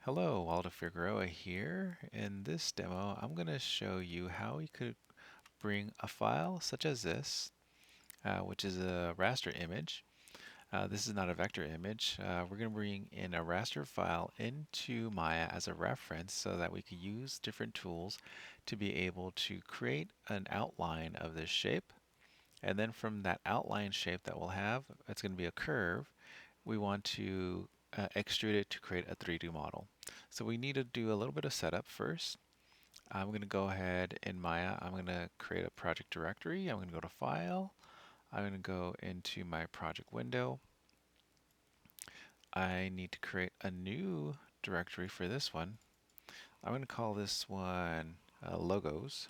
Hello, Waldo Figueroa here. In this demo, I'm going to show you how we could bring a file such as this, which is a raster image. This is not a vector image. We're going to bring in a raster file into Maya as a reference so that we can use different tools to be able to create an outline of this shape. And then from that outline shape that we'll have, it's going to be a curve. We want to extrude it to create a 3D model. So we need to do a little bit of setup first. I'm going to go ahead in Maya, I'm going to create a project directory. I'm going to go to File. I'm going to go into my project window. I need to create a new directory for this one. I'm going to call this one Logos.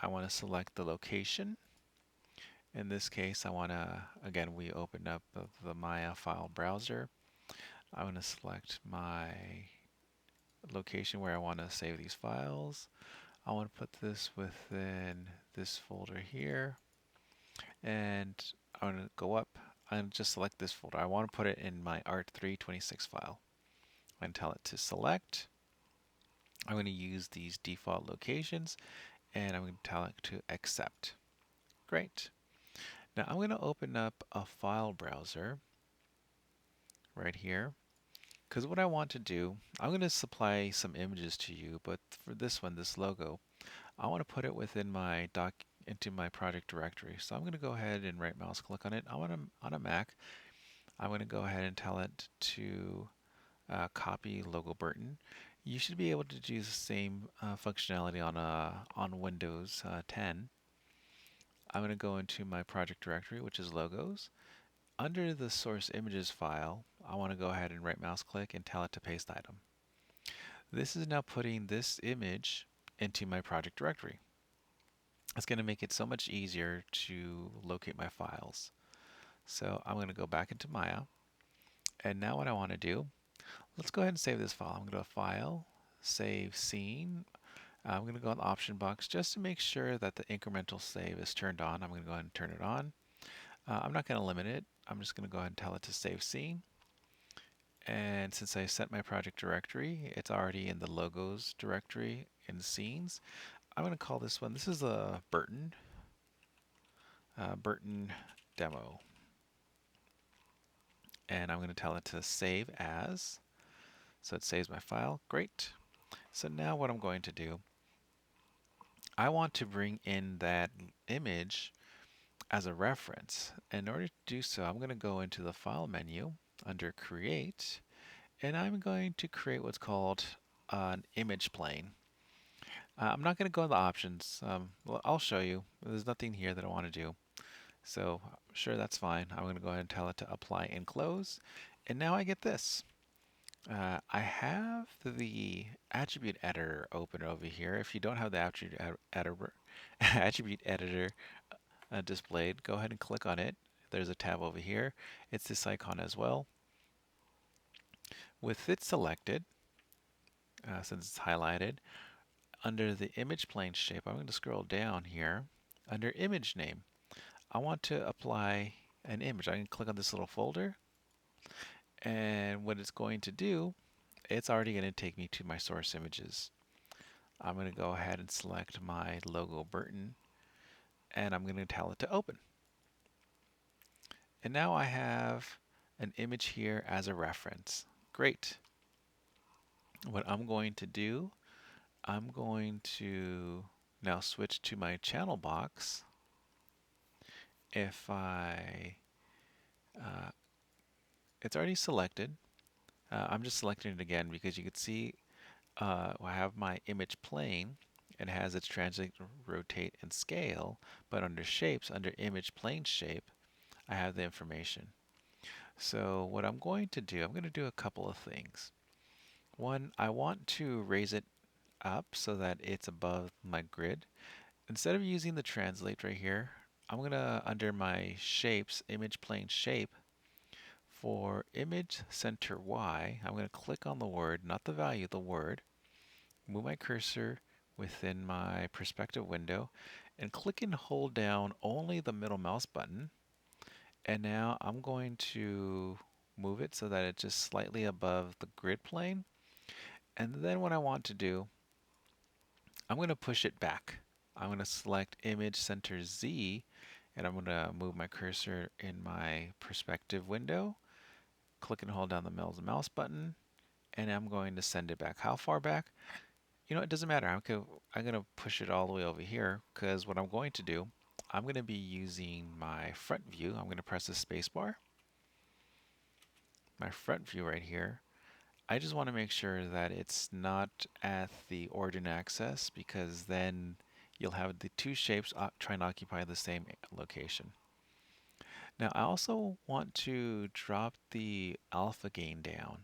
I want to select the location. In this case, I want to, again, we open up the Maya file browser. I'm going to select my location where I want to save these files. I want to put this within this folder here, and I'm going to go up and just select this folder. I want to put it in my art326 file. I'm going to tell it to select. I'm going to use these default locations, and I'm going to tell it to accept. Great. Now I'm going to open up a file browser right here, because what I want to do, I'm going to supply some images to you, but for this one, this logo, I want to put it within my into my project directory. So I'm going to go ahead and right mouse click on it. On a Mac. I'm going to go ahead and tell it to copy logo Burton. You should be able to do the same functionality on Windows 10. I'm going to go into my project directory, which is logos. Under the source images file, I want to go ahead and right mouse click and tell it to paste item. This is now putting this image into my project directory. It's going to make it so much easier to locate my files. So I'm going to go back into Maya. And now what I want to do, let's go ahead and save this file. I'm going to go to File, Save Scene. I'm going to go in the option box just to make sure that the incremental save is turned on. I'm going to go ahead and turn it on. I'm not going to limit it. I'm just going to go ahead and tell it to save scene. And since I set my project directory, it's already in the logos directory in scenes. I'm going to call this one, this is a Burton demo. And I'm going to tell it to save as. So it saves my file. Great. So now what I'm going to do, I want to bring in that image as a reference. In order to do so, I'm going to go into the File menu under Create, and I'm going to create what's called an image plane. I'm not going to go in the options. Well, I'll show you. There's nothing here that I want to do. So sure, that's fine. I'm going to go ahead and tell it to apply and close. And now I get this. I have the attribute editor open over here. If you don't have the attribute editor displayed, go ahead and click on it. There's a tab over here. It's this icon as well. With it selected, since it's highlighted, under the image plane shape, I'm going to scroll down here. Under image name, I want to apply an image. I can click on this little folder, and what it's going to do, it's already going to take me to my source images. I'm going to go ahead and select my logo Burton, and I'm going to tell it to open. And now I have an image here as a reference. Great. What I'm going to do, I'm going to now switch to my channel box. If I, it's already selected. I'm just selecting it again because you can see I have my image plane. It has its translate, rotate, and scale, but under shapes, under image plane shape, I have the information. So what I'm going to do, I'm going to do a couple of things. One, I want to raise it up so that it's above my grid. Instead of using the translate right here, I'm going to, under my shapes, image plane shape, for image center Y, I'm going to click on the word, not the value, the word, move my cursor within my perspective window, and click and hold down only the middle mouse button. And now I'm going to move it so that it's just slightly above the grid plane. And then what I want to do, I'm going to push it back. I'm going to select Image Center Z, and I'm going to move my cursor in my perspective window, click and hold down the mouse button, and I'm going to send it back. How far back? You know, it doesn't matter. I'm going to push it all the way over here, because what I'm going to do, I'm going to be using my front view. I'm going to press the space bar. My front view right here. I just want to make sure that it's not at the origin axis, because then you'll have the two shapes trying to occupy the same location. Now I also want to drop the alpha gain down.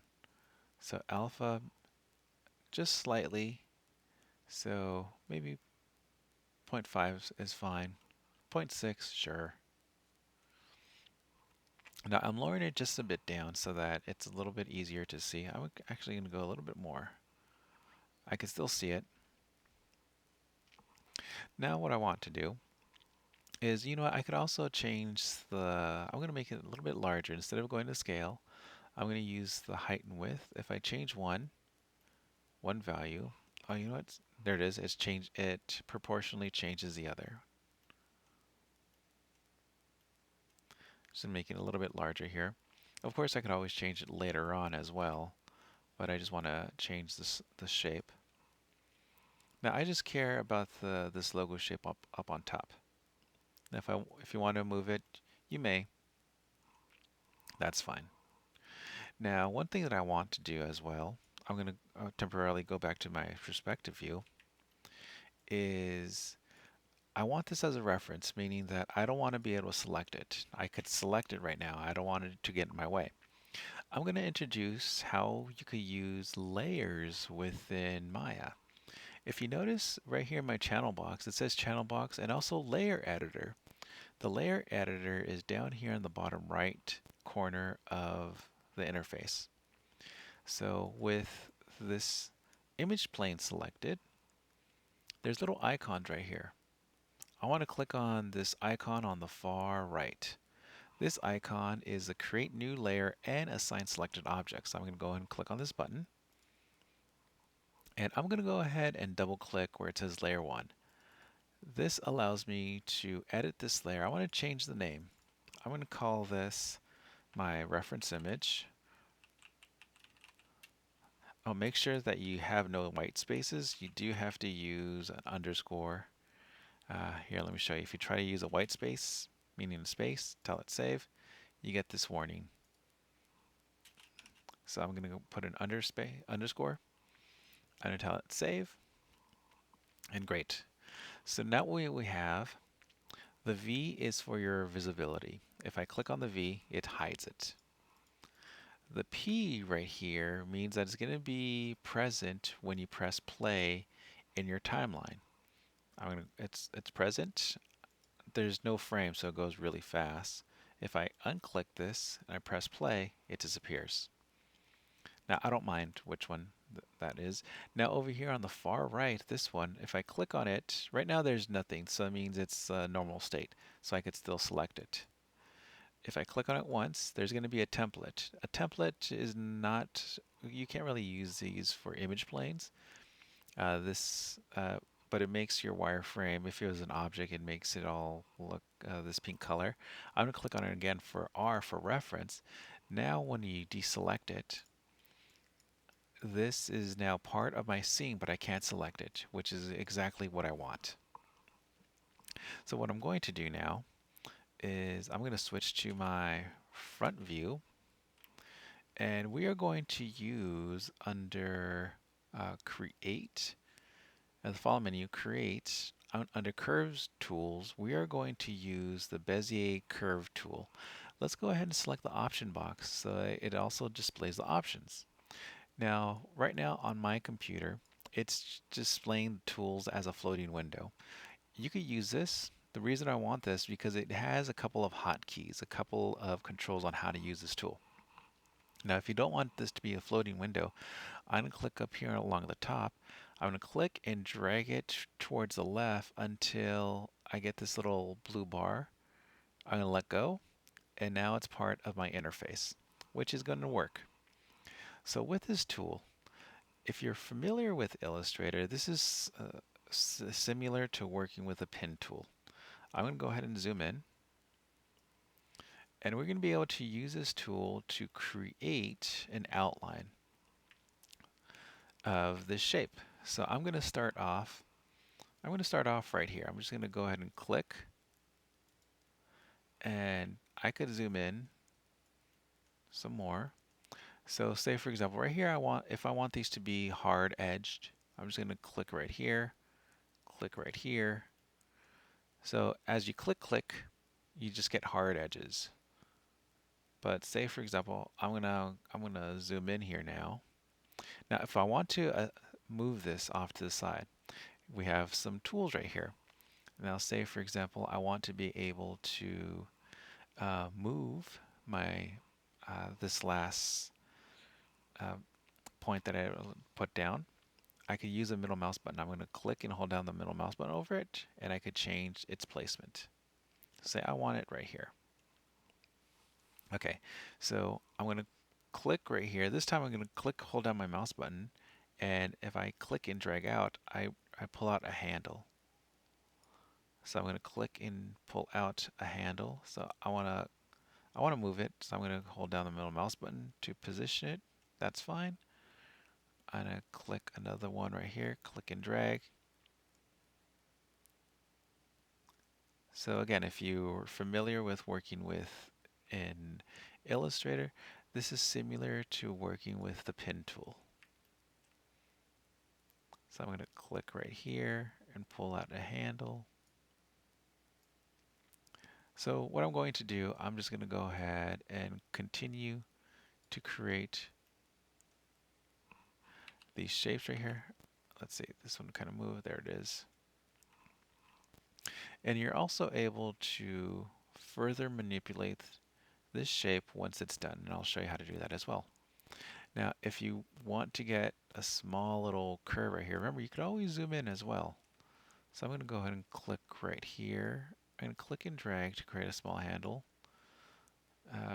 So alpha just slightly, so maybe 0.5 is fine. 0.6, sure. Now I'm lowering it just a bit down so that it's a little bit easier to see. I'm actually going to go a little bit more. I can still see it. Now what I want to do is, you know what, I could also change I'm going to make it a little bit larger. Instead of going to scale, I'm going to use the height and width. If I change one value, oh, you know what, there it is, it proportionally changes the other. Just make it a little bit larger here. Of course, I could always change it later on as well, but I just want to change the shape. Now I just care about this logo shape up on top. Now if you want to move it, you may. That's fine. Now, one thing that I want to do as well, I'm going to temporarily go back to my perspective view, is I want this as a reference, meaning that I don't want to be able to select it. I could select it right now. I don't want it to get in my way. I'm going to introduce how you could use layers within Maya. If you notice right here in my channel box, it says channel box and also layer editor. The layer editor is down here in the bottom right corner of the interface. So with this image plane selected, there's little icons right here. I want to click on this icon on the far right. This icon is the create new layer and assign selected objects. So I'm going to go ahead and click on this button. And I'm going to go ahead and double click where it says layer 1. This allows me to edit this layer. I want to change the name. I'm going to call this my reference image. Oh, make sure that you have no white spaces. You do have to use an underscore. Here, let me show you. If you try to use a white space, meaning a space, tell it save, you get this warning. So I'm going to put an underscore. I'm going to tell it save, and great. So now we have the V is for your visibility. If I click on the V, it hides it. The P right here means that it's going to be present when you press play in your timeline. It's present. There's no frame, so it goes really fast. If I unclick this and I press play, it disappears. Now I don't mind which one that is. Now over here on the far right, this one, if I click on it, right now there's nothing, so it means it's a normal state, so I could still select it. If I click on it once, there's going to be a template. A template is not, you can't really use these for image planes. But it makes your wireframe, if it was an object, it makes it all look this pink color. I'm going to click on it again for R for reference. Now when you deselect it, this is now part of my scene, but I can't select it, which is exactly what I want. So what I'm going to do now is I'm going to switch to my front view, and we are going to use under create, the file menu, create, under curves tools, we are going to use the Bezier curve tool. Let's go ahead and select the option box so it also displays the options. Now, right now on my computer, it's displaying the tools as a floating window. You could use this. The reason I want this because it has a couple of hotkeys, a couple of controls on how to use this tool. Now, if you don't want this to be a floating window, I'm going to click up here along the top. I'm going to click and drag it towards the left until I get this little blue bar. I'm going to let go, and now it's part of my interface. which is going to work. So with this tool, if you're familiar with Illustrator, this is similar to working with a pen tool. I'm going to go ahead and zoom in, and we're going to be able to use this tool to create an outline of this shape. So I'm going to start off right here. I'm just going to go ahead and click, and I could zoom in some more. So say for example right here, if I want these to be hard edged, I'm just going to click right here, click right here. So as you click, you just get hard edges. But say for example, I'm gonna zoom in here now. Now if I want to move this off to the side, we have some tools right here. Now say for example, I want to be able to move my this last uh, point that I put down. I could use a middle mouse button. I'm going to click and hold down the middle mouse button over it, and I could change its placement. Say I want it right here. Okay, so I'm going to click right here. This time I'm going to click, hold down my mouse button, and if I click and drag out, I pull out a handle. So I'm going to click and pull out a handle. So I want to move it, so I'm going to hold down the middle mouse button to position it. That's fine. I'm going to click another one right here, click and drag. So again, if you're familiar with working with in Illustrator, this is similar to working with the pen tool. So I'm going to click right here and pull out a handle. So what I'm going to do, I'm just going to go ahead and continue to create these shapes right here. Let's see, this one kind of moved. There it is. And you're also able to further manipulate this shape once it's done, and I'll show you how to do that as well. Now, if you want to get a small little curve right here, remember you could always zoom in as well. So I'm going to go ahead and click right here and click and drag to create a small handle.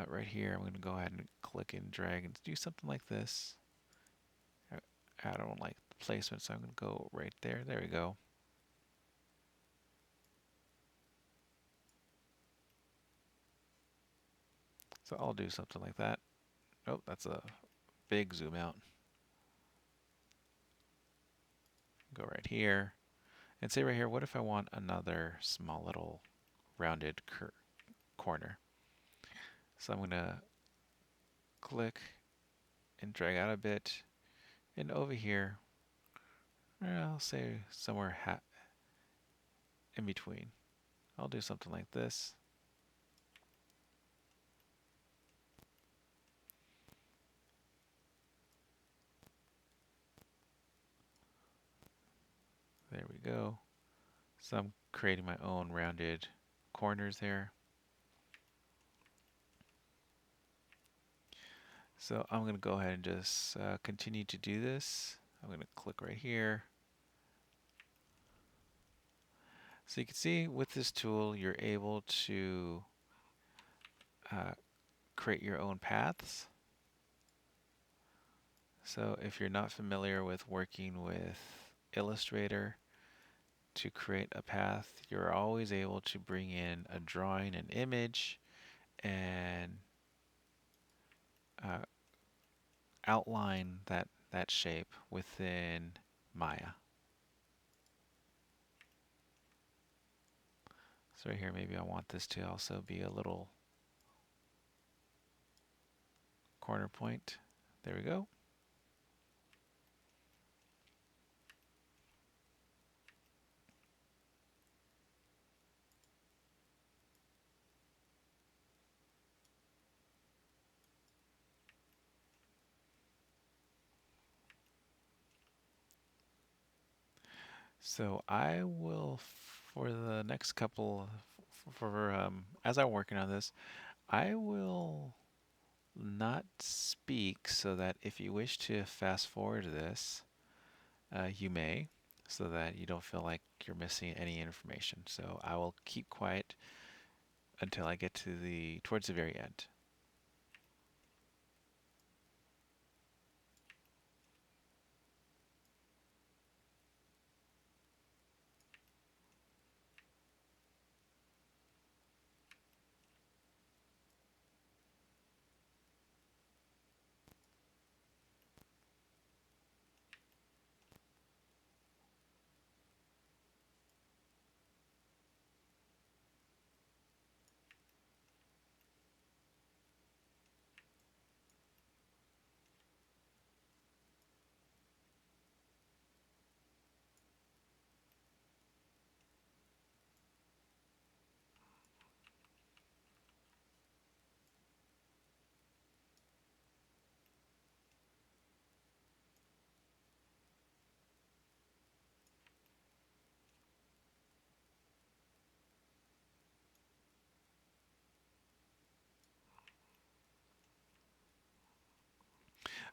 Right here, I'm going to go ahead and click and drag and do something like this. I don't like the placement, so I'm going to go right there. There we go. So I'll do something like that. Oh, that's a big zoom out. Go right here. And say right here, what if I want another small little rounded corner? So I'm going to click and drag out a bit. And over here, I'll say somewhere in between. I'll do something like this. There we go. So I'm creating my own rounded corners there. So I'm going to go ahead and just continue to do this. I'm going to click right here. So you can see with this tool, you're able to create your own paths. So if you're not familiar with working with Illustrator to create a path, you're always able to bring in a drawing, an image, and outline that shape within Maya. So right here, maybe I want this to also be a little corner point. There we go. So I will, for the next couple, as I'm working on this, I will not speak so that if you wish to fast forward this, you may, so that you don't feel like you're missing any information. So I will keep quiet until I get to towards the very end.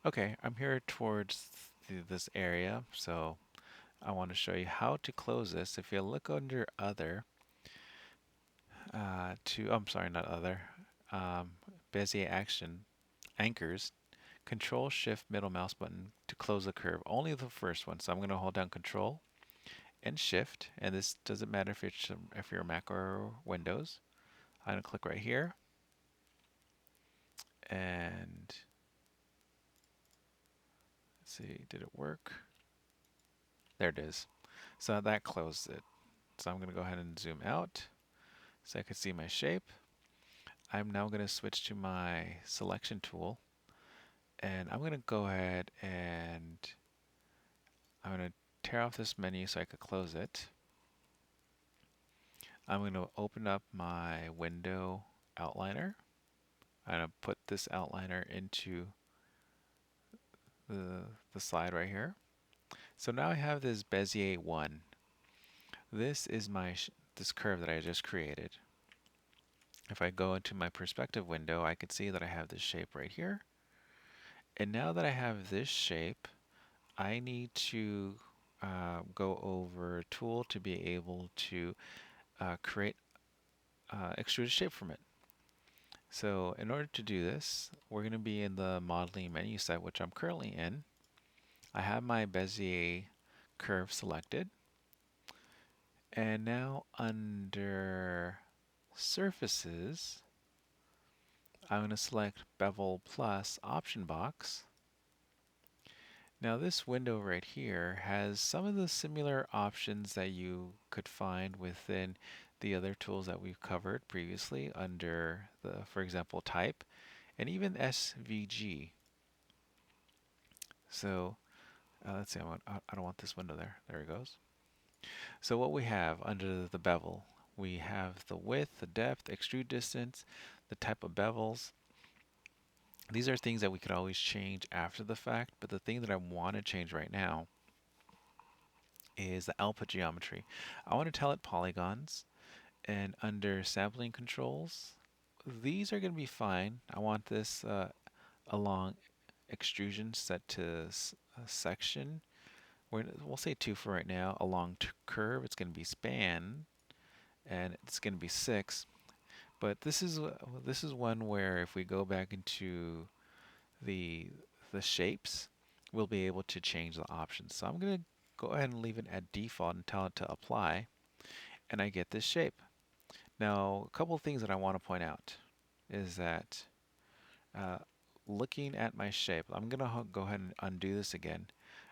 Okay, I'm here towards this area, so I want to show you how to close this. If you look under Other, I'm sorry, not Other, um, Bezier Action, Anchors, Control Shift middle mouse button to close the curve. Only the first one. So I'm going to hold down Control and Shift, and this doesn't matter if you're Mac or Windows. I'm going to click right here, and let's see, did it work? There it is. So that closed it. So I'm going to go ahead and zoom out so I can see my shape. I'm now going to switch to my selection tool, and I'm going to go ahead and I'm going to tear off this menu so I could close it. I'm going to open up my window outliner. I'm going to put this outliner into the slide right here. So now I have this Bezier 1. This is this curve that I just created. If I go into my perspective window, I can see that I have this shape right here. And now that I have this shape, I need to go over Tool to be able to create extruded shape from it. So in order to do this, we're going to be in the modeling menu set, which I'm currently in. I have my Bezier curve selected. And now under Surfaces, I'm going to select Bevel Plus option box. Now this window right here has some of the similar options that you could find within the other tools that we've covered previously under for example, type and even SVG. So let's see, I don't want this window there. There it goes. So what we have under the bevel, we have the width, the depth, extrude distance, the type of bevels. These are things that we could always change after the fact, but the thing that I want to change right now is the output geometry. I want to tell it polygons, and under sampling controls, these are going to be fine. I want this along extrusion set to section. We'll say 2 for right now. Along curve, it's going to be span, and it's going to be 6. But this is one where if we go back into the shapes, we'll be able to change the options. So I'm going to go ahead and leave it at default and tell it to apply, and I get this shape. Now, a couple of things that I want to point out is that uh, looking at my shape, I'm going to go ahead and undo this again.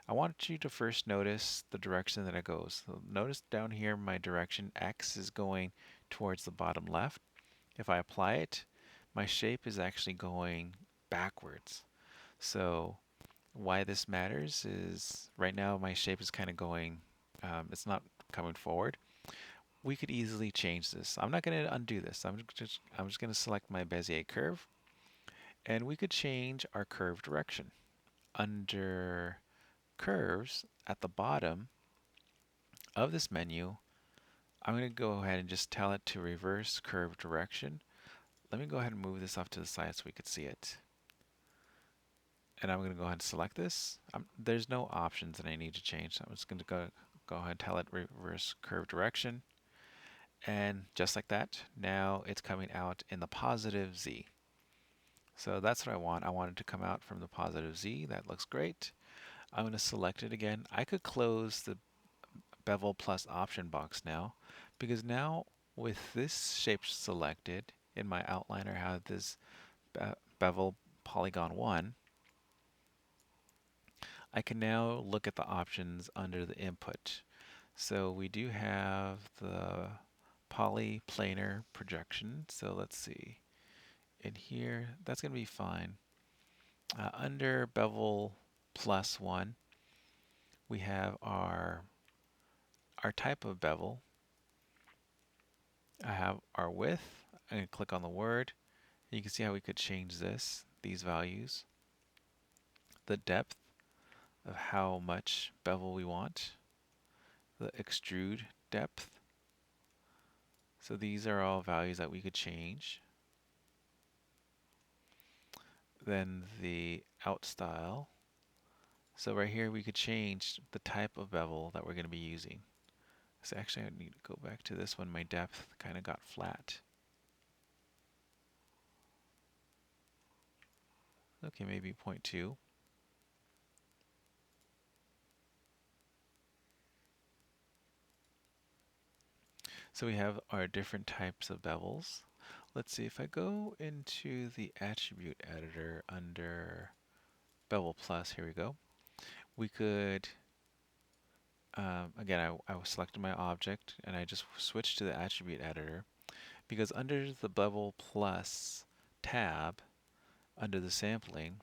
I want you to first notice the direction that it goes. So notice down here my direction X is going towards the bottom left. If I apply it, my shape is actually going backwards. So why this matters is right now my shape is kind of going, it's not coming forward. We could easily change this. I'm not going to undo this. I'm just going to select my Bezier curve, and we could change our curve direction. Under curves at the bottom of this menu, I'm going to go ahead and just tell it to reverse curve direction. Let me go ahead and move this off to the side so we could see it. And I'm going to go ahead and select this. There's no options that I need to change. So I'm just going to go ahead and tell it reverse curve direction. And just like that, now it's coming out in the positive Z. So that's what I want. I want it to come out from the positive Z. That looks great. I'm going to select it again. I could close the Bevel Plus option box now, because now with this shape selected in my outliner, I have this Bevel Polygon 1. I can now look at the options under the input. So we do have the polyplanar projection. So let's see. In here, that's going to be fine. Under Bevel Plus 1, we have our type of bevel. I have our width. I'm going to click on the word. You can see how we could change these values. The depth of how much bevel we want. The extrude depth. So these are all values that we could change. then the out style. So right here we could change the type of bevel that we're going to be using. So actually I need to go back to this one. My depth kind of got flat. Okay, maybe 0.2. So we have our different types of bevels. Let's see, if I go into the attribute editor under Bevel Plus, here we go. We could, again, I was selecting my object and I just switched to the attribute editor because under the Bevel Plus tab, under the sampling,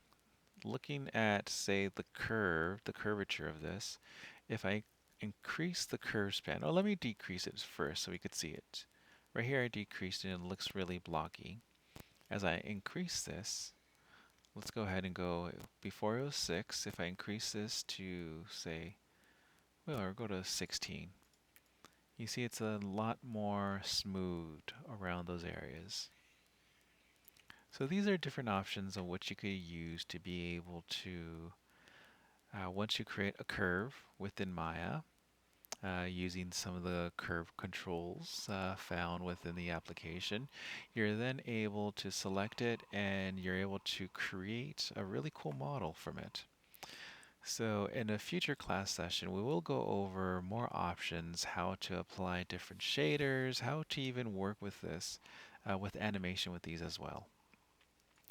looking at, say, the curve, the curvature of this, if I increase the curve span, oh, let me decrease it first so we could see it. Right here I decreased it and it looks really blocky. As I increase this, let's go ahead and go, before it was 6, if I increase this to, say, well, or go to 16, you see it's a lot more smooth around those areas. So these are different options of what you could use to be able to, once you create a curve within Maya, using some of the curve controls found within the application, you're then able to select it and you're able to create a really cool model from it. So in a future class session, we will go over more options, how to apply different shaders, how to even work with this, with animation with these as well.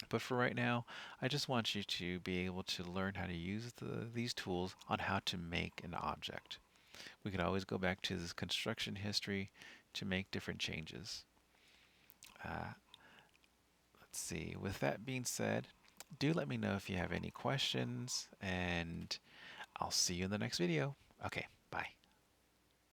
But for right now, I just want you to be able to learn how to use these tools on how to make an object. We can always go back to this construction history to make different changes. Uh, let's see, with that being said, do let me know if you have any questions, and I'll see you in the next video. Okay.